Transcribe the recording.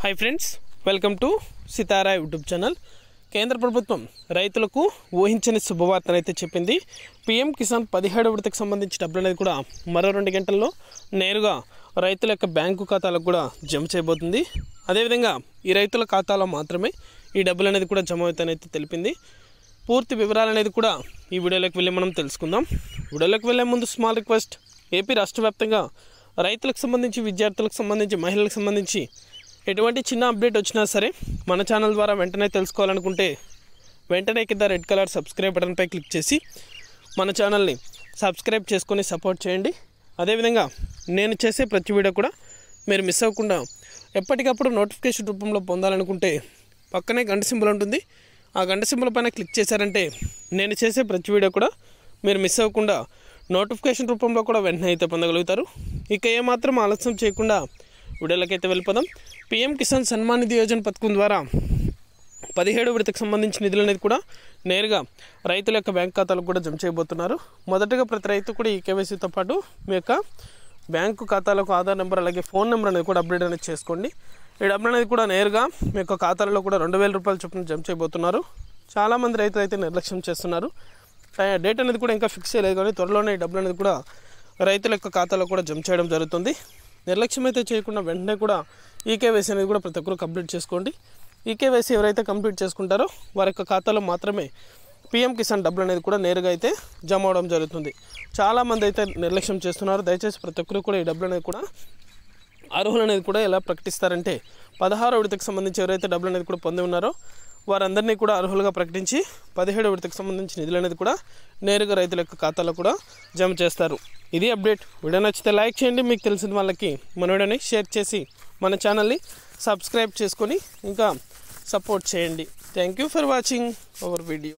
Hi friends, welcome to Sitara YouTube channel. కేంద్ర ప్రభుత్వం రైతులకు ఊహించని శుభవార్తను అయితే చెప్పింది. పీఎం కిసాన్ 17వ విడతకు సంబంధించి డబ్బులు అనేది కూడా మరో 2 గంటల్లో నేరుగా రైతుల యొక్క బ్యాంకు ఖాతాలకు కూడా జమ చేయబోతుంది. అదేవిధంగా ఈ రైతుల ఖాతాలో మాత్రమే ఈ డబ్బులు అనేది కూడా జమ అవుతాయని తెలిపింది. పూర్తి వివరాలు అనేది కూడా ఈ వీడియోలోకి వెళ్ళి మనం తెలుసుకుందాం. వీడియోలోకి వెళ్ళే ముందు స్మాల్ రిక్వెస్ట్, ఏపీ రాష్ట్ర వ్యాప్తంగా రైతులకు సంబంధించి, విద్యార్థులకు సంబంధించి, మహిళలకు సంబంధించి ఎటువంటి చిన్న అప్డేట్ వచ్చినా సరే మన ఛానల్ ద్వారా వెంటనే తెలుసుకోవాలనుకుంటే వెంటనే కింద రెడ్ కలర్ సబ్స్క్రైబ్ బటన్పై క్లిక్ చేసి మన ఛానల్ని సబ్స్క్రైబ్ చేసుకొని సపోర్ట్ చేయండి. అదేవిధంగా నేను చేసే ప్రతి వీడియో కూడా మీరు మిస్ అవ్వకుండా ఎప్పటికప్పుడు నోటిఫికేషన్ రూపంలో పొందాలనుకుంటే పక్కనే గంట సింబల్ ఉంటుంది. ఆ గంట సింబల్ పైన క్లిక్ చేశారంటే నేను చేసే ప్రతి వీడియో కూడా మీరు మిస్ అవ్వకుండా నోటిఫికేషన్ రూపంలో కూడా వెంటనే అయితే పొందగలుగుతారు. ఇక ఏమాత్రం ఆలస్యం చేయకుండా వీడియోలోకి అయితే వెళ్ళిపోదాం. పీఎం కిసాన్ సన్మాన్ నిధి యోజన పథకం ద్వారా 17వ విడతకు సంబంధించిన నిధులు అనేది కూడా నేరుగా రైతుల యొక్క బ్యాంక్ ఖాతాలకు కూడా జమ చేయబోతున్నారు. మొదటగా ప్రతి రైతు కూడా ఈ కేవైసీతో పాటు మీ యొక్క బ్యాంకు ఖాతాలకు ఆధార్ నెంబర్ అలాగే ఫోన్ నెంబర్ అనేది కూడా అప్డేట్ అనేది చేసుకోండి. ఈ డబ్బులు అనేది కూడా నేరుగా మీ యొక్క ఖాతాలలో కూడా 2000 రూపాయల చొప్పున జమ చేయబోతున్నారు. చాలామంది రైతులు అయితే నిర్లక్ష్యం చేస్తున్నారు. డేట్ అనేది కూడా ఇంకా ఫిక్స్ చేయలేదు, కానీ త్వరలోనే ఈ డబ్బులు అనేది కూడా రైతుల యొక్క ఖాతాలో కూడా జమ చేయడం జరుగుతుంది. నిర్లక్ష్యం అయితే చేయకుండా వెంటనే కూడా ఈకేవైసీ అనేది కూడా ప్రతి ఒక్కరు కంప్లీట్ చేసుకోండి. ఈకేవైసీ ఎవరైతే కంప్లీట్ చేసుకుంటారో వారి యొక్క ఖాతాలో మాత్రమే పీఎం కిసాన్ డబ్బులు అనేది కూడా నేరుగా అయితే జమ అవడం జరుగుతుంది. చాలామంది అయితే నిర్లక్ష్యం చేస్తున్నారు. దయచేసి ప్రతి ఒక్కరు కూడా ఈ డబ్బులు అనేది కూడా అర్హులు అనేది కూడా ఎలా ప్రకటిస్తారంటే 16వ విడతకు సంబంధించి ఎవరైతే డబ్బులు అనేది కూడా పొంది ఉన్నారో వారందరినీ కూడా అర్హులుగా ప్రకటించి 17వ విడతకు సంబంధించిన నిధులు అనేది కూడా నేరుగా రైతుల యొక్క ఖాతాలో కూడా జమ చేస్తారు. ఇది అప్డేట్. వీడియో నచ్చితే లైక్ చేయండి, మీకు తెలిసిన వాళ్ళకి మన వీడియోని షేర్ చేసి మన ఛానల్ని సబ్స్క్రైబ్ చేసుకొని ఇంకా సపోర్ట్ చేయండి. Thank you for watching our video.